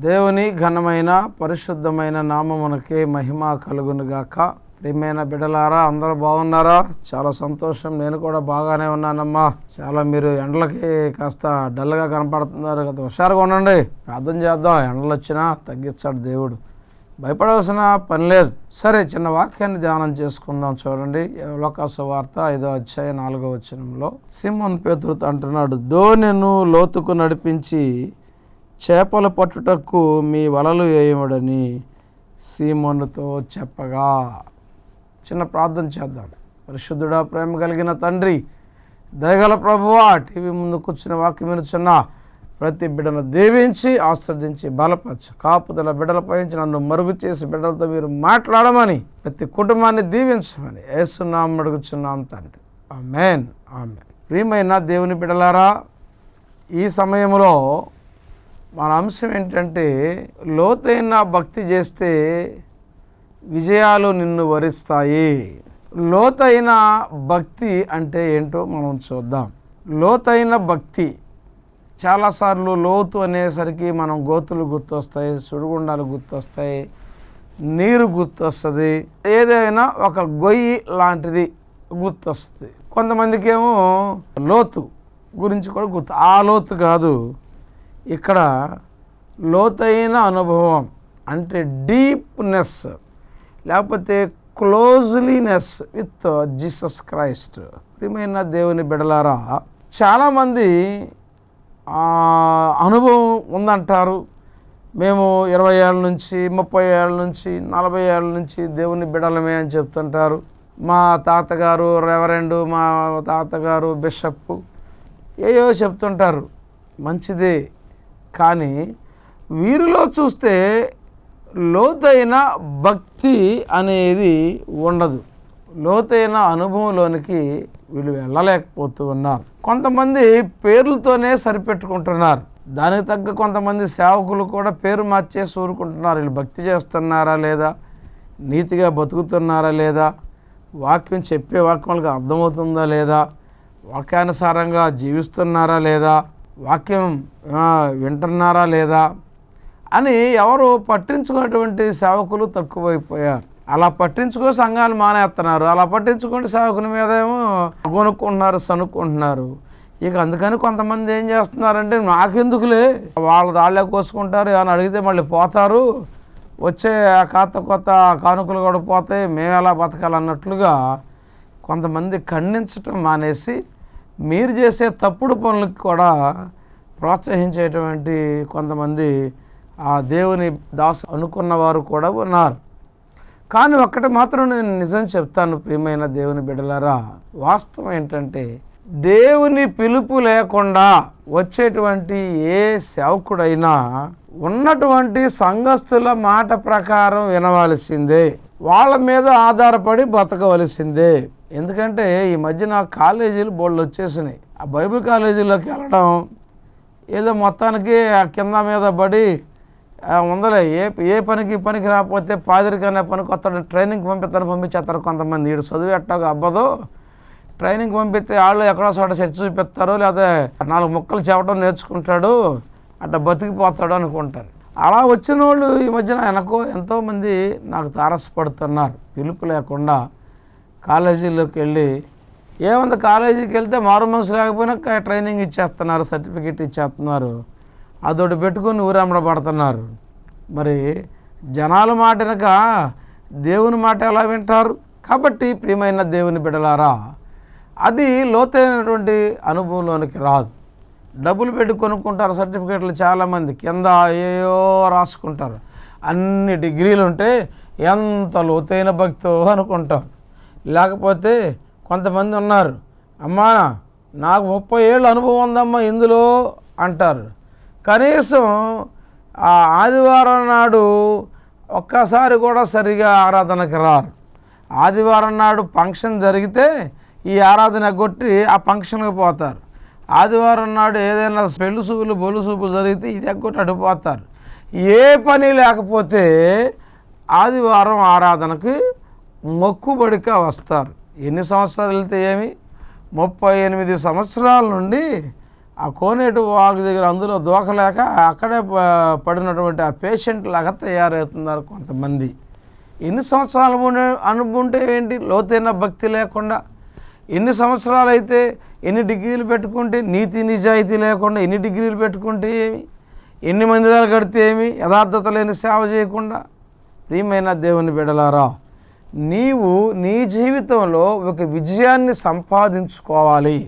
దేవుని ఘనమైన పరిశుద్ధమైన నామమునకే మహిమ కలుగునుగాక. ప్రియమైన బిడ్డలారా, అందరూ బాగున్నారా? చాలా సంతోషం, నేను కూడా బాగానే ఉన్నానమ్మా. చాలా మీరు ఎండలకి కాస్త డల్గా కనపడుతున్నారు కదా, హుషారుగా ఉండండి. ప్రార్థన చేద్దాం, ఎండలు వచ్చినా తగ్గించాడు దేవుడు, భయపడవలసిన పని లేదు. సరే, చిన్న వాక్యాన్ని ధ్యానం చేసుకుందాం. చూడండి, లోకా సువార్త 5వ అధ్యాయం 4వ వచనంలో సిమోను పేతురు అంటున్నాడు, దోణెను లోతుకు నడిపించి చేపలు పట్టుటకు మీ వలలు వేయమడని సీమోనుతో చెప్పగా. చిన్న ప్రార్థన చేద్దాం. పరిశుద్ధుడా, ప్రేమ కలిగిన తండ్రి, దయగల ప్రభువా, టీవీ ముందు కూర్చున్న వాక్యం వినుచున్న ప్రతి బిడ్డను దీవించి ఆశ్రదించి బలపరచు. కాపుదల బిడ్డలపై నన్ను మరుగు చేసి బిడ్డలతో మీరు మాట్లాడమని, ప్రతి కుటుంబాన్ని దీవించమని యేసు నామమున అడుగుచున్నాం తండ్రి. ఆమేన్, ఆమేన్. ప్రియమైన దేవుని బిడ్డలారా, ఈ సమయంలో మన అంశం ఏంటంటే, లోతైన భక్తి చేస్తే విజయాలు నిన్ను వరిస్తాయి. లోతైన భక్తి అంటే ఏంటో మనం చూద్దాం. లోతైన భక్తి, చాలాసార్లు లోతు అనేసరికి మనం గోతులు గుర్తొస్తాయి, సుడిగుండాలు గుర్తొస్తాయి, నీరు గుర్తొస్తుంది, ఏదైనా ఒక గొయ్యి లాంటిది గుర్తొస్తుంది. కొంతమందికి ఏమో లోతు గురించి కూడా గుర్తు. ఆ లోతు కాదు, ఇక్కడ లోతైన అనుభవం అంటే డీప్నెస్, లేకపోతే క్లోజ్లీనెస్ విత్ జీసస్ క్రైస్ట్. ప్రియమైన దేవుని బిడ్డలారా, చాలామంది అనుభవం ఉందంటారు. మేము 20 ఏళ్ళ నుంచి, 30 ఏళ్ళ నుంచి, 40 ఏళ్ళ నుంచి దేవుని బిడ్డలమే అని చెప్తుంటారు. మా తాతగారు రెవరెండు, మా తాతగారు బిషప్, ఏయో చెప్తుంటారు. మంచిదే, కానీ వీరిలో చూస్తే లోతైన భక్తి అనేది ఉండదు. లోతైన అనుభవంలోనికి వీళ్ళు వెళ్ళలేకపోతూ ఉన్నారు. కొంతమంది పేర్లతోనే సరిపెట్టుకుంటున్నారు. దానికి తగ్గ కొంతమంది సేవకులు కూడా పేరు మార్చేసి ఊరుకుంటున్నారు. వీళ్ళు భక్తి చేస్తున్నారా లేదా, నీతిగా బతుకుతున్నారా లేదా, వాక్యం చెప్పే వాక్యం వాళ్ళకి అర్థమవుతుందా లేదా, వాక్యానుసారంగా జీవిస్తున్నారా లేదా, వాక్యం వింటున్నారా లేదా అని ఎవరు పట్టించుకున్నటువంటి సేవకులు తక్కువైపోయారు. అలా పట్టించుకో సంఘాలు మానేస్తున్నారు. అలా పట్టించుకుంటే సేవకుల మీద ఏమో కొనుక్కుంటున్నారు, సనుక్కుంటున్నారు. ఇక అందుకని కొంతమంది ఏం చేస్తున్నారంటే, నాకెందుకులే, వాళ్ళ దాళ్ళే కోసుకుంటారు, అని అడిగితే మళ్ళీ పోతారు, వచ్చే కొత్త కానుకలు కూడా పోతాయి, మేము ఎలా బతకాలన్నట్లుగా కొంతమంది ఖండించటం మానేసి మీరు చేసే తప్పుడు పనులకు కూడా ప్రోత్సహించేటువంటి కొంతమంది ఆ దేవుని దాసు అనుకున్న వారు కూడా ఉన్నారు. కానీ ఒక్కటి మాత్రం నేను నిజం చెప్తాను, ప్రియమైన దేవుని బిడ్డలారా, వాస్తవం ఏంటంటే, దేవుని పిలుపు లేకుండా వచ్చేటువంటి ఏ సేవకుడైనా ఉన్నటువంటి సంఘస్థుల మాట ప్రకారం వినవలసిందే, వాళ్ళ మీద ఆధారపడి బతకవలసిందే. ఎందుకంటే ఈ మధ్యన కాలేజీలు బోర్డులు వచ్చేసినాయి. ఆ బైబిల్ కాలేజీలోకి వెళ్ళడం ఏదో మొత్తానికి ఆ కింద మీద పడి ఉందలే, ఏ పనికి రాకపోతే పాదిరికనే పనికి వస్తాడు, ట్రైనింగ్ పంపించేస్తారు కొంతమంది. వీడు చదువు ఎట్టాగో అబ్బదో, ట్రైనింగ్ పంపిస్తే వాళ్ళు ఎక్కడో చోట చర్చ చూపిస్తారు, లేదా 4 ముక్కలు చెప్పడం నేర్చుకుంటాడు, అట్లా బతికిపోతాడు అనుకుంటారు. అలా వచ్చిన వాళ్ళు ఈ మధ్యన ఎంతోమంది నాకు తారసపడుతున్నారు. పిలుపు లేకుండా కాలేజీలోకి వెళ్ళి, ఏముంది కాలేజీకి వెళ్తే మారు మనసు లేకపోయినా ట్రైనింగ్ ఇచ్చేస్తున్నారు, సర్టిఫికెట్ ఇచ్చేస్తున్నారు, అదొకటి పెట్టుకొని ఊరమ్మడబడుతున్నారు. మరి జనాల మాట వెనక దేవుని మాట ఎలా వింటారు? కాబట్టి ప్రియమైన దేవుని బిడ్డలారా, అది లోతైనటువంటి అనుభవంలోనికి రాదు. డబ్బులు పెట్టి కొనుక్కుంటారు సర్టిఫికెట్లు చాలామంది, కింద ఏయో రాసుకుంటారు. అన్ని డిగ్రీలు ఉంటే ఎంత లోతైన భక్తో అనుకుంటాం. లేకపోతే కొంతమంది ఉన్నారు, అమ్మా నాకు 30 ఏళ్ళ అనుభవం ఉందమ్మా ఇందులో అంటారు. కనీసం ఆ ఆదివారం నాడు ఒక్కసారి కూడా సరిగా ఆరాధనకి రారు. ఆదివారం నాడు ఫంక్షన్ జరిగితే ఈ ఆరాధన కొట్టి ఆ ఫంక్షన్కి పోతారు. ఆదివారం నాడు ఏదైనా పెళ్లి చూపులు బొలు చూపులు జరిగితే ఇది ఎగ్గొట్టి అడిపోతారు. ఏ పని లేకపోతే ఆదివారం ఆరాధనకి మొక్కుబడిగా వస్తారు. ఎన్ని సంవత్సరాలు వెళ్తే ఏమి, 38 సంవత్సరాల నుండి ఆ కోనేటి వాగు దగ్గర అందులో దూకలేక అక్కడే పడినటువంటి ఆ పేషెంట్ లాగా తయారవుతున్నారు కొంతమంది. ఎన్ని సంవత్సరాలు అనుకుంటే ఏంటి, లోతైన భక్తి లేకుండా ఎన్ని సంవత్సరాలు అయితే, ఎన్ని డిగ్రీలు పెట్టుకుంటే, నీతి నిజాయితీ లేకుండా ఎన్ని డిగ్రీలు పెట్టుకుంటే ఏమి, ఎన్ని మందిరాలు కడితే ఏమి, యథార్థత లేని సేవ చేయకుండా. ప్రియమైన దేవుని బిడ్డలారా, నీవు నీ జీవితంలో ఒక విజయాన్ని సంపాదించుకోవాలి.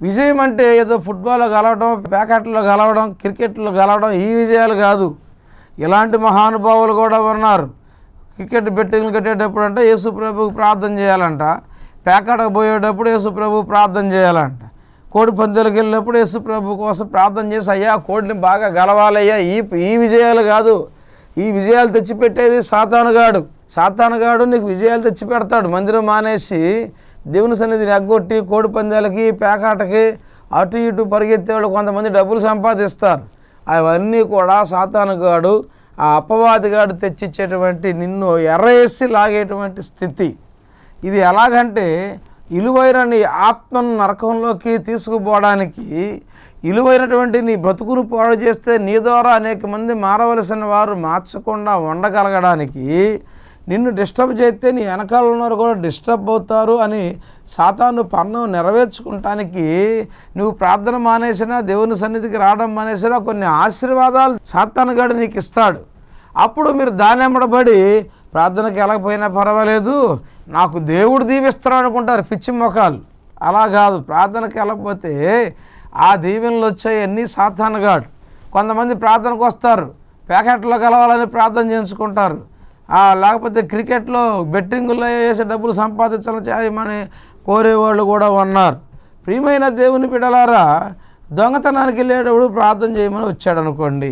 విజయం అంటే ఏదో ఫుట్బాల్లో గెలవడం, ప్యాకెట్లో గెలవడం, క్రికెట్లో గెలవడం, ఈ విజయాలు కాదు. ఇలాంటి మహానుభావులు కూడా ఉన్నారు. క్రికెట్ బెట్టింగ్లు కట్టేటప్పుడు అంటే యేసు ప్రభువుకి ప్రార్థన చేయాలంట, ప్యాకెట్కి పోయేటప్పుడు యేసు ప్రభువు ప్రార్థన చేయాలంట, కోడి పందాలకు వెళ్ళినప్పుడు యేసు ప్రభు కోసం ప్రార్థన చేసి, అయ్యా కోడిని బాగా గెలవాలయ్యా. ఈ విజయాలు కాదు, ఈ విజయాలు తెచ్చిపెట్టేది సాతానుగాడు నీకు విజయాలు తెచ్చిపెడతాడు. మందిరం మానేసి దేవుని సన్నిధిని ఎగ్గొట్టి కోడి పందాలకి, పేకాటకి అటు ఇటు పరిగెత్తేవాళ్ళు కొంతమంది డబ్బులు సంపాదిస్తారు. అవన్నీ కూడా సాతానుగాడు, ఆ అపవాదిగాడు తెచ్చిచ్చేటువంటి నిన్ను ఎర్రేసి లాగేటువంటి స్థితి. ఇది ఎలాగంటే, ఇలువైన నీ ఆత్మను నరకంలోకి తీసుకుపోవడానికి, ఇలువైనటువంటి నీ బ్రతుకును పాడు చేస్తే నీ ద్వారా అనేక మంది మారవలసిన వారు మార్చకుండా ఉండగలగడానికి, నిన్ను డిస్టర్బ్ చేస్తే నీ వెనకాల ఉన్నవారు కూడా డిస్టర్బ్ అవుతారు అని సాతాను పన్నం నెరవేర్చుకుంటానికి నువ్వు ప్రార్థన మానేసినా, దేవుని సన్నిధికి రావడం మానేసినా కొన్ని ఆశీర్వాదాలు సాతానుగాడు నీకు ఇస్తాడు. అప్పుడు మీరు దాని వెంబడబడి ప్రార్థనకి వెళ్ళకపోయినా పర్వాలేదు, నాకు దేవుడు దీవిస్తాడు అనుకుంటారు పిచ్చి మొఖాలు. అలా కాదు. ప్రార్థనకి వెళ్ళకపోతే ఆ దీవెనలు వచ్చాయన్నీ సాతానుగాడు. కొంతమంది ప్రార్థనకు వస్తారు, ప్యాకెట్లో కలవాలని ప్రార్థన చేయించుకుంటారు, లేకపోతే క్రికెట్లో బెట్టింగుల్లో వేసి డబ్బులు సంపాదించాలని కోరేవాళ్ళు కూడా ఉన్నారు. ప్రియమైన దేవుని బిడ్డలారా, దొంగతనానికి వెళ్ళేటప్పుడు ప్రార్థన చేయమని వచ్చాడు అనుకోండి,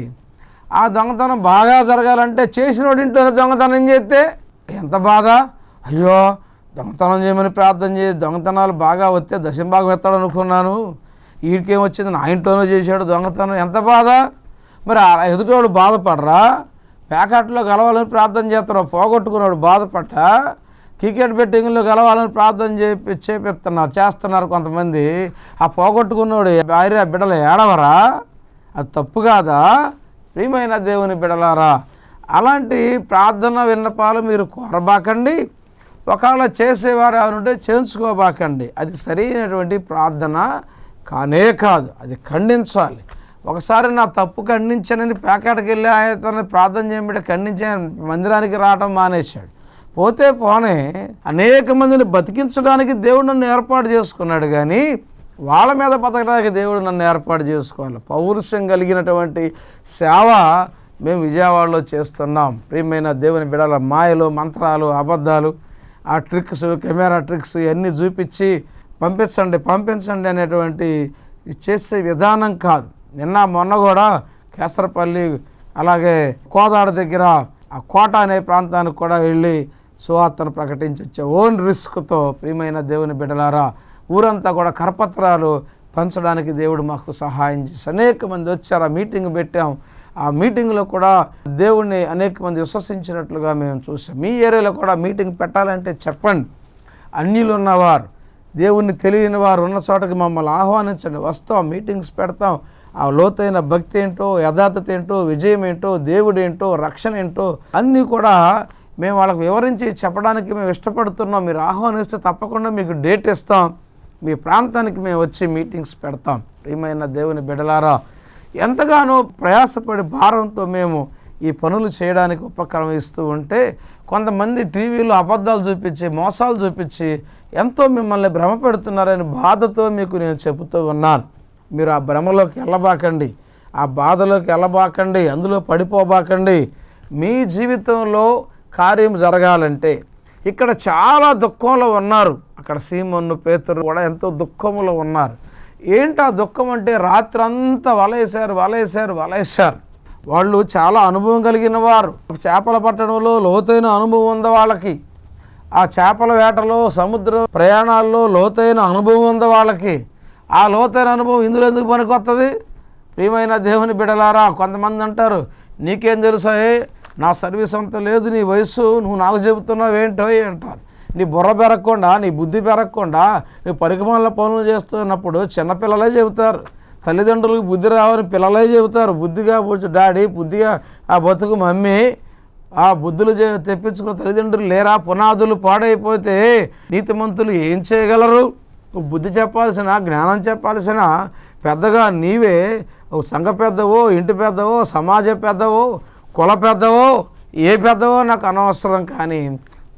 ఆ దొంగతనం బాగా జరగాలంటే చేసినోడి ఇంట్లోనే దొంగతనం చేస్తే ఎంత బాధ. అయ్యో దొంగతనం చేయమని ప్రార్థన చేసి దొంగతనాలు బాగా వస్తే దశంభాగం ఎత్తాడు అనుకున్నాను, వీడికేమొచ్చింది నా ఇంట్లోనే చేశాడు దొంగతనం, ఎంత బాధ. మరి ఎదుటోడు బాధపడరా? ప్యాకెట్లో గెలవాలని ప్రార్థన చేస్తున్నావు, పోగొట్టుకున్నాడు బాధపడ్డ. క్రికెట్ బెట్టింగ్లో గెలవాలని ప్రార్థన చేస్తున్నారు కొంతమంది. ఆ పోగొట్టుకున్నాడు భార్య బిడ్డలు ఏడవరా? అది తప్పు కాదా? ప్రియమైన దేవుని బిడ్డలారా, అలాంటి ప్రార్థన విన్నపాలు మీరు కోరబాకండి. ఒకవేళ చేసేవారు ఎవరుంటే చేయించుకోబాకండి. అది సరైనటువంటి ప్రార్థన కానే కాదు, అది ఖండించాలి. ఒకసారి నా తప్పు ఖండించానని ప్యాకెట్కి వెళ్ళి ఆయన ప్రార్థన చేయబట్టి ఖండించాను, మందిరానికి రావడం మానేశాడు. పోతే పోనే అనేక మందిని బతికించడానికి దేవుడు నన్ను ఏర్పాటు చేసుకున్నాడు, కానీ వాళ్ళ మీద బతకడానికి దేవుడు నన్ను ఏర్పాటు చేసుకోవాలి. పౌరుషం కలిగినటువంటి సేవ మేము విజయవాడలో చేస్తున్నాం. ప్రియమైన దేవుని బిడ్డల, మాయలు, మంత్రాలు, అబద్ధాలు, ఆ ట్రిక్స్, కెమెరా ట్రిక్స్ ఇవన్నీ చూపించి పంపించండి అనేటువంటి చేసే విధానం కాదు. నిన్న మొన్న కూడా కేసరపల్లి, అలాగే కోదాడ దగ్గర ఆ కోట అనే ప్రాంతానికి కూడా వెళ్ళి సువార్తను ప్రకటించి వచ్చే ఓన్ రిస్క్తో. ప్రియమైన దేవుని బిడ్డలారా, ఊరంతా కూడా కరపత్రాలు పంచడానికి దేవుడు మాకు సహాయం చేసి అనేక మంది వచ్చారు. ఆ మీటింగ్ పెట్టాం. ఆ మీటింగ్లో కూడా దేవుణ్ణి అనేక మంది విశ్వసించినట్లుగా మేము చూసాం. మీ ఏరియాలో కూడా మీటింగ్ పెట్టాలంటే చెప్పండి. అన్యులు ఉన్నవారు, దేవుణ్ణి తెలియని వారు ఉన్న చోటకి మమ్మల్ని ఆహ్వానించండి, వస్తాం, మీటింగ్స్ పెడతాం. ఆ లోతైన భక్తి ఏంటో, యథార్థత ఏంటో, విజయం ఏంటో, దేవుడు ఏంటో, రక్షణ ఏంటో అన్నీ కూడా మేము వాళ్ళకు వివరించి చెప్పడానికి మేము ఇష్టపడుతున్నాం. మీరు ఆహ్వానిస్తే తప్పకుండా మీకు డేట్ ఇస్తాం, మీ ప్రాంతానికి మేము వచ్చి మీటింగ్స్ పెడతాం. ప్రియమైన దేవుని బిడ్డలారా, ఎంతగానో ప్రయాసపడి భారంతో మేము ఈ పనులు చేయడానికి ఉపక్రమిస్తూ ఉంటే కొంతమంది టీవీలో అబద్ధాలు చూపించి, మోసాలు చూపించి ఎంతో మిమ్మల్ని భ్రమ పెడుతున్నారని బాధతో మీకు నేను చెబుతూ ఉన్నాను. మీరు ఆ భ్రమలోకి వెళ్ళబాకండి, ఆ బాధలోకి వెళ్ళబాకండి, అందులో పడిపోబాకండి. మీ జీవితంలో కార్యం జరగాలంటే ఇక్కడ చాలా దుఃఖంలో ఉన్నారు. అక్కడ సీమోను, పేతురు కూడా ఎంతో దుఃఖంలో ఉన్నారు. ఏంటి ఆ దుఃఖం అంటే, రాత్రంతా వలేశారు. వాళ్ళు చాలా అనుభవం కలిగిన వారు. చేపల పట్టడంలో లోతైన అనుభవం ఉంది వాళ్ళకి. ఆ చేపల వేటలో, సముద్ర ప్రయాణాల్లో లోతైన అనుభవం ఉంది వాళ్ళకి. ఆ లోతైన అనుభవం ఇందులో ఎందుకు పనికొస్తుంది? ప్రియమైన దేవుని బిడ్డలారా, కొంతమంది అంటారు, నీకేం తెలుసా, నా సర్వీస్ అంత లేదు, నీ వయసు, నువ్వు నాకు చెబుతున్నావు ఏంటో అంటారు. నీ బుర్ర పెరగకుండా, నీ బుద్ధి పెరగకుండా నువ్వు పరికమాల పనులు చేస్తున్నప్పుడు చిన్నపిల్లలే చెబుతారు. తల్లిదండ్రులకు బుద్ధి రావని పిల్లలే చెబుతారు. బుద్ధిగా కూర్చో డాడీ, బుద్ధిగా ఆ బతుకు మమ్మీ, ఆ బుద్ధులు తెప్పించుకున్న తల్లిదండ్రులు లేరా? పునాదులు పాడైపోతే నీతిమంతులు ఏం చేయగలరు? నువ్వు బుద్ధి చెప్పాల్సిన, జ్ఞానం చెప్పాల్సిన పెద్దగా నీవే. సంఘ పెద్దవో, ఇంటి పెద్దవో, సమాజ పెద్దవో, కుల పెద్దవో, ఏ పెద్దవో నాకు అనవసరం. కానీ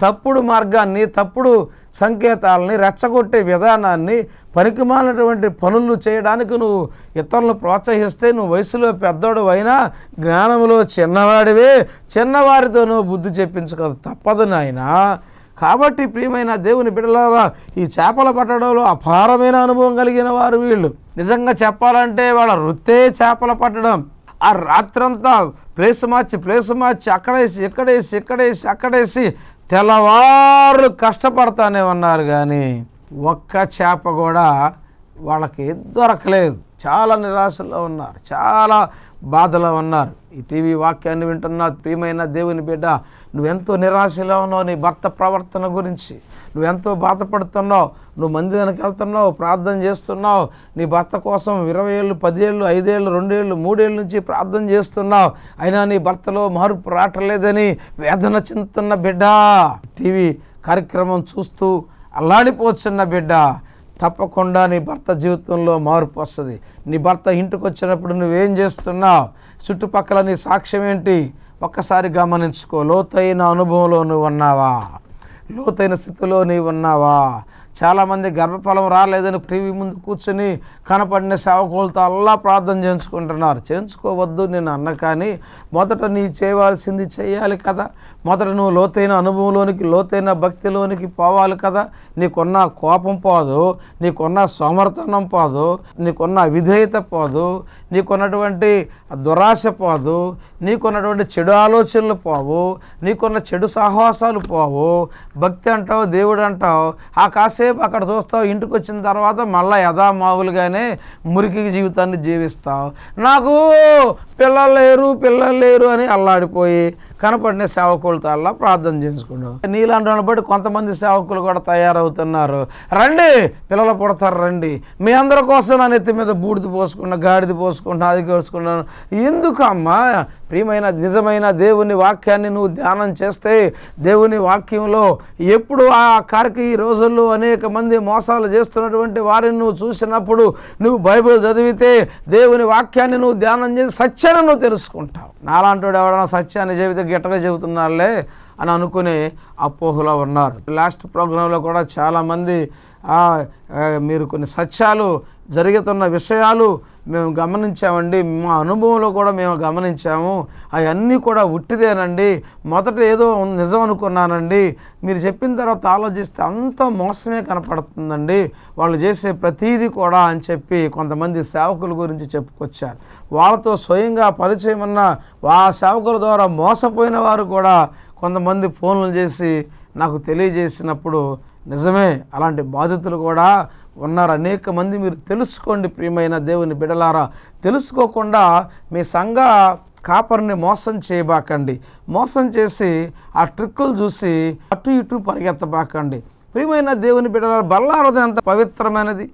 తప్పుడు మార్గాన్ని, తప్పుడు సంకేతాలని, రెచ్చగొట్టే విధానాన్ని, పనికిమాలినటువంటి పనులు చేయడానికి నువ్వు ఇతరులను ప్రోత్సహిస్తే నువ్వు వయసులో పెద్దోడు అయినా జ్ఞానంలో చిన్నవాడివే. చిన్నవారితో నువ్వు బుద్ధి చెప్పించుకోదు, తప్పదు నాయనా. కాబట్టి ప్రియమైన దేవుని బిడ్డలారా, ఈ చేపల పట్టడంలో అపారమైన అనుభవం కలిగిన వారు వీళ్ళు. నిజంగా చెప్పాలంటే వాళ్ళ వృత్తే చేపల పట్టడం. ఆ రాత్రంతా ప్లేస్ మార్చి అక్కడేసి తెల్లవారు కష్టపడతానే ఉన్నారు. కానీ ఒక్క చేప కూడా వాళ్ళకి దొరకలేదు. చాలా నిరాశలో ఉన్నారు, చాలా బాధలో ఉన్నారు. ఈ టీవీ వాక్యాన్ని వింటున్న ప్రియమైన దేవుని బిడ్డ, నువ్వెంతో నిరాశలో ఉన్నావు. నీ భర్త ప్రవర్తన గురించి నువ్వెంతో బాధపడుతున్నావు. నువ్వు మందిరానికి వెళ్తున్నావు, ప్రార్థన చేస్తున్నావు, నీ భర్త కోసం 20 ఏళ్ళు, 10 ఏళ్ళు, 5 ఏళ్ళు, 2 ఏళ్ళు, 3 ఏళ్ళ నుంచి ప్రార్థన చేస్తున్నావు. అయినా నీ భర్తలో మార్పు రావట్లేదని వేదన చెందుతున్న బిడ్డ, టీవీ కార్యక్రమం చూస్తూ అల్లాడిపోతున్న బిడ్డ, తప్పకుండా నీ భర్త జీవితంలో మార్పు వస్తుంది. నీ భర్త ఇంటికి వచ్చినప్పుడు నువ్వేం చేస్తున్నావు? చుట్టుపక్కల నీ సాక్ష్యం ఏంటి? ఒక్కసారి గమనించుకో. లోతైన అనుభవంలో నువ్వు ఉన్నావా? లోతైన స్థితిలో నీవు ఉన్నావా? చాలామంది గర్భఫలం రాలేదని టీవీ ముందు కూర్చొని కనపడిన సేవకులతో అల్లా ప్రార్థన చేయించుకుంటున్నారు. చేయించుకోవద్దు నేను అన్న, కానీ మొదట నీ చేయవలసింది చేయాలి కదా. మొదట నువ్వు లోతైన అనుభవంలోనికి, లోతైన భక్తిలోనికి పోవాలి కదా. నీకున్న కోపం పోదు, నీకున్న సోమర్థనం పోదు, నీకున్న అవిధేయత పోదు, నీకున్నటువంటి దురాశ పోదు, నీకున్నటువంటి చెడు ఆలోచనలు పోవు, నీకున్న చెడు సహవాసాలు పోవు. భక్తి అంటావు, దేవుడు అంటావు, ఆ కాసేపు అక్కడ చూస్తావు, ఇంటికి వచ్చిన తర్వాత మళ్ళీ యథామావులుగానే మురికి జీవితాన్ని జీవిస్తావు. నాకు పిల్లలు లేరు అని అల్లాడిపోయి కనపడిన సేవకులతో అలా ప్రార్థన చేసుకున్నావు. నీలాంటి వాళ్ళని బట్టి కొంతమంది సేవకులు కూడా తయారవుతున్నారు. రండి, పిల్లలు పుడతారు, రండి, మీ అందరి కోసం నా నెత్తి మీద బూడిద పోసుకున్నా, గాడిద పోసుకున్నా, అది పోసుకున్నాను. ఎందుకమ్మా? ప్రియమైన నిజమైన దేవుని వాక్యాన్ని నువ్వు ధ్యానం చేస్తే, దేవుని వాక్యంలో ఎప్పుడు ఆ కారికి ఈ రోజుల్లో అనేక మంది మోసాలు చేస్తున్నటువంటి వారిని నువ్వు చూసినప్పుడు, నువ్వు బైబిల్ చదివితే, దేవుని వాక్యాన్ని నువ్వు ధ్యానం చేసి సత్యాన్ని నువ్వు తెలుసుకుంటావు. నాలాంటి వాడు ఎవరైనా సత్యాన్ని చెబితే గిట్టగా చెబుతున్నారులే అని అనుకునే అపోహలో ఉన్నారు. లాస్ట్ ప్రోగ్రాంలో కూడా చాలామంది మీరు కొన్ని సత్యాలు జరుగుతున్న విషయాలు మేము గమనించామండి, మా అనుభవంలో కూడా మేము గమనించాము, అవన్నీ కూడా ఉట్టిదేనండి, మొదట ఏదో నిజం అనుకున్నానండి, మీరు చెప్పిన తర్వాత ఆలోచిస్తే అంత మోసమే కనపడుతుందండి, వాళ్ళు చేసే ప్రతీది కూడా అని చెప్పి కొంతమంది సేవకుల గురించి చెప్పుకొచ్చారు. వాళ్ళతో స్వయంగా పరిచయం ఉన్న ఆ సేవకుల ద్వారా మోసపోయిన వారు కూడా కొంతమంది ఫోన్లు చేసి నాకు తెలియజేసినప్పుడు, నిజమే, అలాంటి బాధితులు కూడా ఉన్నారు. అనేక మంది మీరు తెలుసుకోండి ప్రియమైన దేవుని బిడ్డలారా. తెలుసుకోకుండా మీ సంఘ కాపరిని మోసం చేయబాకండి. మోసం చేసి ఆ ట్రిక్కులు చూసి అటు ఇటు పరిగెత్తబాకండి. ప్రియమైన దేవుని బిడ్డలారా, బల్లారాధన ఎంత పవిత్రమైనది,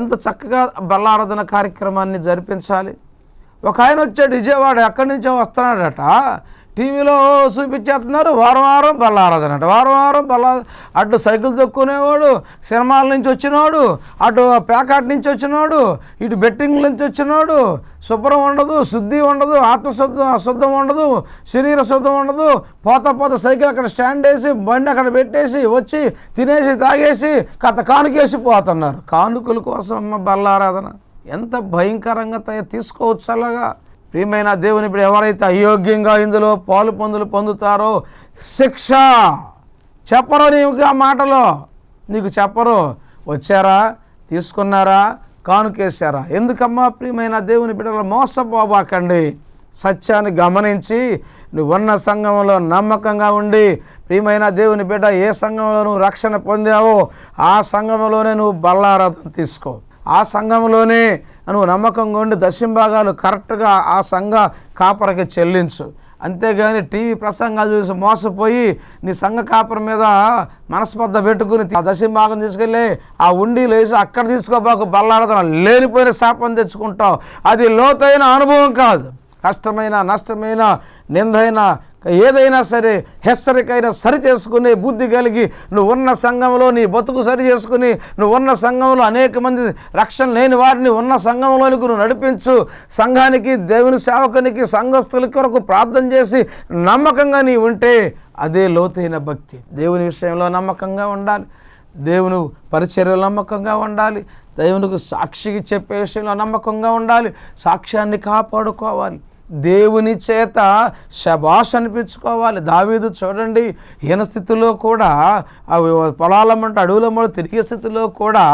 ఎంత చక్కగా బల్లారాధన కార్యక్రమాన్ని జరిపించాలి. ఒక ఆయన వచ్చాడు విజయవాడ, ఎక్కడి నుంచో వస్తున్నాడట, టీవీలో చూపించేస్తున్నారు, వారం బల్లారాధన అంట, వారం బల్లారాధన. అటు సైకిల్ తొక్కునేవాడు, సినిమాల నుంచి వచ్చినవాడు, అటు ప్యాకాట్ నుంచి వచ్చినవాడు, ఇటు బెట్టింగ్ నుంచి వచ్చినవాడు, శుభ్రం ఉండదు, శుద్ధి ఉండదు, అశుద్ధం ఉండదు, శరీర శుద్ధం ఉండదు, పోత సైకిల్ అక్కడ స్టాండ్ వేసి, బండి అక్కడ పెట్టేసి వచ్చి తినేసి తాగేసి కానుకేసి పోతున్నారు. కానుకల కోసం అమ్మ బల్లారాధన ఎంత భయంకరంగా తీసుకోవచ్చు. అలాగా ప్రియమైన దేవుని ఇప్పుడు ఎవరైతే అయోగ్యంగా ఇందులో పాలు పొందుతారో శిక్ష చెప్పరు. నీకు ఆ మాటలో నీకు చెప్పరు. వచ్చారా, తీసుకున్నారా, కానుకేశారా? ఎందుకమ్మా? ప్రియమైన దేవుని బిడ్డలు మోసపోబాకండి. సత్యాన్ని గమనించి నువ్వున్న సంఘంలో నమ్మకంగా ఉండి, ప్రియమైన దేవుని బిడ్డ ఏ సంఘంలో నువ్వు రక్షణ పొందావో ఆ సంఘంలోనే నువ్వు బల్లారాధన తీసుకో. ఆ సంఘంలోనే నువ్వు నమ్మకంగా ఉండి దశంభాగాలు కరెక్ట్గా ఆ సంఘ కాపరికి చెల్లించు. అంతేగాని టీవీ ప్రసంగాలు చూసి మోసపోయి నీ సంఘ కాపురం మీద మనస్పర్ధ పెట్టుకుని ఆ దశభాగం తీసుకెళ్ళి ఆ ఉండీలు వేసి అక్కడ తీసుకోబాకు బల్లాడతాను లేనిపోయిన శాపం తెచ్చుకుంటావు. అది లోతైన అనుభవం కాదు. కష్టమైన నష్టమైన నిందైనా ఏదైనా సరే హెచ్చరికైనా సరి చేసుకునే బుద్ధి కలిగి నువ్వు ఉన్న సంఘంలో నీ బతుకు సరి చేసుకుని నువ్వు ఉన్న సంఘంలో అనేక మంది రక్షణ లేని వారిని ఉన్న సంఘంలోనికి నువ్వు నడిపించు. సంఘానికి దేవుని సేవకునికి సంఘస్థుల కొరకు ప్రార్థన చేసి నమ్మకంగా నీ ఉంటే అదే లోతైన భక్తి. దేవుని విషయంలో నమ్మకంగా ఉండాలి, దేవుని పరిచర్యలో నమ్మకంగా ఉండాలి, దేవునికి సాక్షికి చెప్పే విషయంలో నమ్మకంగా ఉండాలి, సాక్ష్యాన్ని కాపాడుకోవాలి, దేవుని చేత శబాష్ అనిపించుకోవాలి. దావీదు చూడండి, హీన స్థితిలో కూడా పొలాలమంటే అడవులమ్మట తిరిగే స్థితిలో కూడా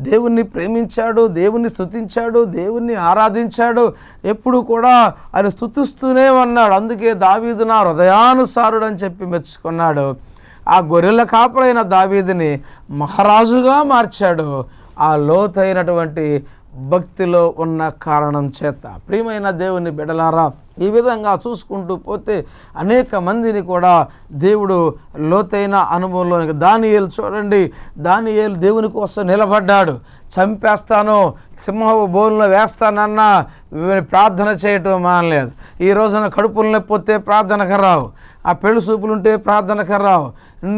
దేవుణ్ణి ప్రేమించాడు, దేవుణ్ణి స్తుతించాడు, దేవుణ్ణి ఆరాధించాడు. ఎప్పుడు కూడా ఆయన స్తుతిస్తూనే ఉన్నాడు. అందుకే దావీదు నా హృదయానుసారుడు అని చెప్పి మెచ్చుకున్నాడు. ఆ గొర్రెల కాపరైన దావీదుని మహారాజుగా మార్చాడు ఆ లోతైనటువంటి భక్తిలో ఉన్న కారణం చేత. ప్రియమైన దేవుని బిడ్డలారా, ఈ విధంగా చూసుకుంటూ పోతే అనేక మందిని కూడా దేవుడు లోతైన అనుభవంలోనికి. దానియేలు చూడండి, దానియేలు దేవుని కోసం నిలబడ్డాడు. చంపేస్తాను, సింహపు బోన్లో వేస్తానన్నా ప్రార్థన చేయటం మానలేదు. ఈ రోజున కడుపులు నొప్పి ప్రార్థనకు రావు, ఆ పెళ్లి చూపులు ఉంటే ప్రార్థనకు రావు,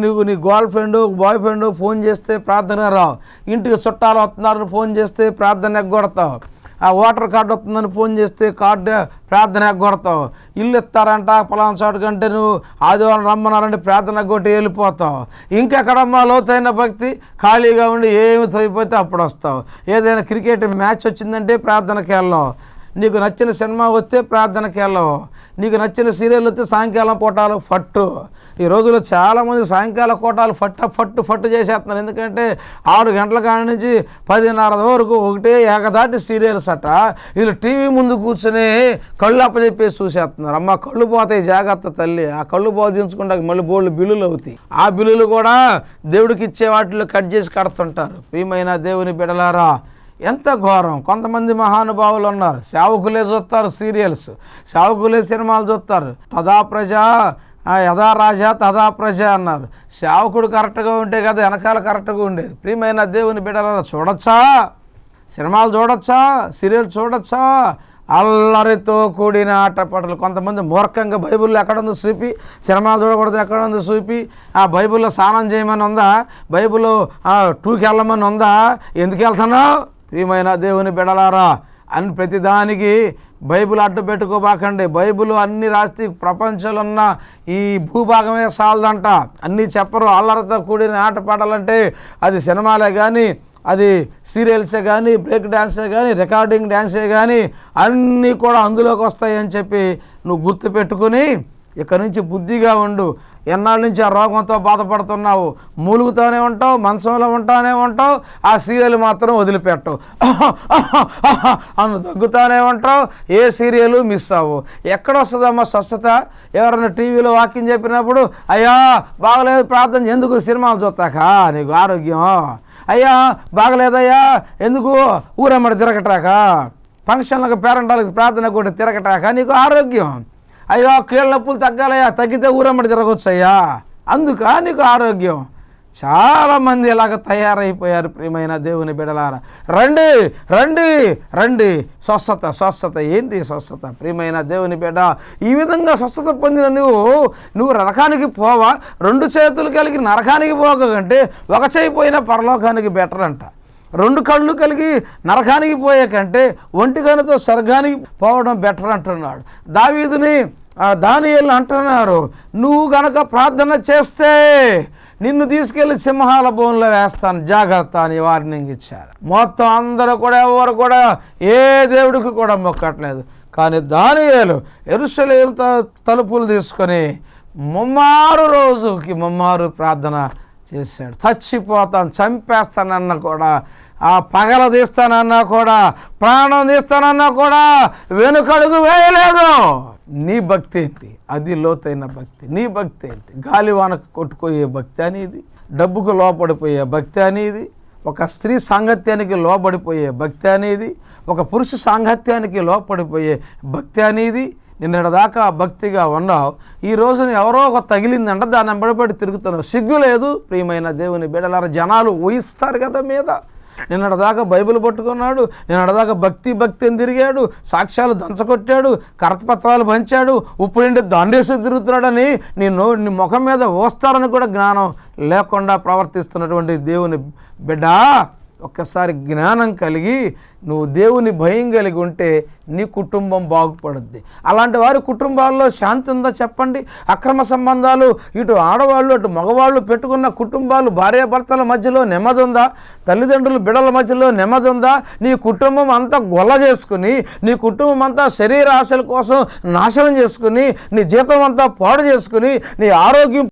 నువ్వు నీ girl friend boy friend phone చేస్తే ప్రార్థన రావు, ఇంటికి చుట్టాలు వస్తున్నారని ఫోన్ చేస్తే ప్రార్థన ఎగ్గొడతావు, ఆ ఓటర్ కార్డు వస్తుందని ఫోన్ చేస్తే కార్డు ప్రార్థన ఎగ్గొడతావు, ఇల్లు ఇస్తారంట పలానా చోటు కంటే నువ్వు ఆదివారం రమ్మన్నారంటే ప్రార్థన కొట్టి వెళ్ళిపోతావు. ఇంకెక్కడమ్మా లోతైన భక్తి? ఖాళీగా ఉండి ఏమి తోయిపోతే అప్పుడు వస్తావు. ఏదైనా క్రికెట్ మ్యాచ్ వచ్చిందంటే ప్రార్థనకి వెళ్ళావు, నీకు నచ్చిన సినిమా వస్తే ప్రార్థనకి వెళ్ళవు, నీకు నచ్చిన సీరియల్ వస్తే సాయంకాలం కోటాలు ఫట్టు. ఈ రోజుల్లో చాలామంది సాయంకాల కోటాలు ఫట్టు చేసేస్తున్నారు. ఎందుకంటే 6 గంటల కాడి నుంచి 10:30 వరకు ఒకటే ఏకదాటి సీరియల్స్ అట. వీళ్ళు టీవీ ముందు కూర్చొని కళ్ళు అప్పచెప్పేసి చూసేస్తున్నారు. అమ్మ కళ్ళు పోతాయి, జాగ్రత్త తల్లి. ఆ కళ్ళు బోధించుకుంటా మళ్ళీ బోళ్ళు బిల్లులు అవుతాయి. ఆ బిల్లులు కూడా దేవుడికి ఇచ్చే వాటిలో కట్ చేసి కడుతుంటారు. ప్రియమైన దేవుని బిడ్డలారా, ఎంత ఘోరం. కొంతమంది మహానుభావులు ఉన్నారు, సేవకులే చూస్తారు సీరియల్స్, సేవకులే సినిమాలు చూస్తారు. తదా ప్రజ యథా రాజా తదా ప్రజ అన్నారు. సేవకుడు కరెక్ట్గా ఉంటే కదా వెనకాల కరెక్ట్గా ఉండేది. ప్రియమైన దేవుని బిడ్డలారా, చూడొచ్చా సినిమాలు, చూడొచ్చా సీరియల్, చూడొచ్చా అల్లరితో కూడిన ఆటపాటలు. కొంతమంది మూర్ఖంగా బైబిల్లో ఎక్కడుందో చూపి సినిమాలు చూడకూడదు ఎక్కడుందో చూపి, ఆ బైబిల్లో స్నానం చేయమని ఉందా, బైబిల్లో టూకి వెళ్ళమని ఉందా, ఎందుకు వెళ్తున్నావు? ప్రియమైన దేవుని బిడ్డలారా, అని ప్రతిదానికి బైబిల్ అడ్డు పెట్టుకోబాకండి. బైబిల్ అన్ని రాస్తే ప్రపంచంలో ఉన్న ఈ భూభాగమే సాలదంట. అన్నీ చెప్పరు. అల్లరితో కూడిన ఆటపాటలంటే అది సినిమాలే కానీ, అది సీరియల్సే కానీ, బ్రేక్ డ్యాన్సే కానీ, రికార్డింగ్ డ్యాన్సే కానీ అన్నీ కూడా అందులోకి వస్తాయని చెప్పి నువ్వు గుర్తుపెట్టుకుని ఇక నుంచి బుద్ధిగా ఉండు. ఎన్నాళ్ళ నుంచి ఆ రోగంతో బాధపడుతున్నావు, మూలుగుతూనే ఉంటావు, మంచంలో ఉంటానే ఉంటావు, ఆ సీరియల్ మాత్రం వదిలిపెట్టవు, అను దగ్గుతూనే ఉంటావు, ఏ సీరియలు మిస్ అవ్వు. ఎక్కడొస్తుందమ్మా స్వస్థత? ఎవరైనా టీవీలో వాకింగ్ చెప్పినప్పుడు అయ్యా బాగలేదు ప్రార్థన ఎందుకు, సినిమాలు చూస్తాక నీకు ఆరోగ్యం, అయ్యా బాగలేదయ్యా ఎందుకు ఊరమ్మడి తిరగటాక, ఫంక్షన్లకు పేరెంటాలకు ప్రార్థన కూడా తిరగటాక నీకు ఆరోగ్యం, అయ్యో కీళ్ళ నొప్పులు తగ్గాలయ్యా తగ్గితే ఊరమ్మడి తిరగొచ్చు అయ్యా అందుక నీకు ఆరోగ్యం. చాలామంది ఇలాగ తయారైపోయారు. ప్రియమైన దేవుని బిడ్డలారా, రండి రండి రండి, స్వస్థత. ఏంటి స్వస్థత? ప్రియమైన దేవుని బిడ్డ, ఈ విధంగా స్వస్థత పొందిన నువ్వు నరకానికి పోవా? 2 చేతులు కలిగి నరకానికి పోకంటే ఒక చేయి పోయినా పరలోకానికి బెటర్ అంట. 2 కళ్ళు కలిగి నరకానికి పోయే కంటే ఒంటి కన్నుతో స్వర్గానికి పోవడం బెటర్ అంటున్నాడు. దానియేలు అంటున్నారు, నువ్వు గనక ప్రార్థన చేస్తే నిన్ను తీసుకెళ్లి సింహాల బోన్లో వేస్తాను జాగ్రత్త అని వార్నింగ్ ఇచ్చారు. మొత్తం అందరూ కూడా ఎవరు కూడా ఏ దేవుడికి కూడా మొక్కట్లేదు. కానీ దానియేలు యెరూషలేము తలుపులు తీసుకొని రోజుకి ముమ్మారు ప్రార్థన చేశాడు. చచ్చిపోతాను, చంపేస్తానన్నా కూడా, ఆ పగల తీస్తానన్నా కూడా, ప్రాణం తీస్తానన్నా కూడా వెనుకడుగు వేయలేదు. నీ భక్తి ఏంటి? అది లోతైన భక్తి. నీ భక్తి ఏంటి? గాలివానకు కొట్టుకోయే భక్తి అనేది, డబ్బుకు లోపడిపోయే భక్తి అనేది, ఒక స్త్రీ సాంగత్యానికి లోబడిపోయే భక్తి అనేది, ఒక పురుష సాంగత్యానికి లోపడిపోయే భక్తి అనేది, నిన్నటిదాకా భక్తిగా ఉన్నావు, ఈ రోజున ఎవరో ఒక తగిలిందంట దాన్ని వెంబడిపడి తిరుగుతున్నావు. సిగ్గు లేదు ప్రియమైన దేవుని బిడ్డలారా, జనాలు ఊహిస్తారు కదా మీద. నిన్నటిదాకా బైబిల్ పట్టుకున్నాడు, నిన్నటిదాకా భక్తి అని తిరిగాడు, సాక్ష్యాలు దంచకొట్టాడు, కరపత్రాలు పంచాడు, ఉప్పుడింటి దండేసి తిరుగుతున్నాడని నీ ముఖం మీద ఓస్తారని కూడా జ్ఞానం లేకుండా ప్రవర్తిస్తున్నటువంటి దేవుని బిడ్డ, ఒక్కసారి జ్ఞానం కలిగి నువ్వు దేవుని భయం కలిగి ఉంటే నీ కుటుంబం బాగుపడుద్ది. అలాంటి వారి కుటుంబాల్లో శాంతి ఉందా చెప్పండి? అక్రమ సంబంధాలు, ఇటు ఆడవాళ్ళు అటు మగవాళ్ళు పెట్టుకున్న కుటుంబాలు, భార్యాభర్తల మధ్యలో నెమ్మది ఉందా? తల్లిదండ్రులు బిడ్డల మధ్యలో నెమ్మది ఉందా? నీ కుటుంబం అంతా గొల్ల చేసుకుని, నీ కుటుంబం అంతా శరీర ఆశల కోసం నాశనం చేసుకుని, నీ జీతం అంతా పాడు చేసుకుని, నీ ఆరోగ్యం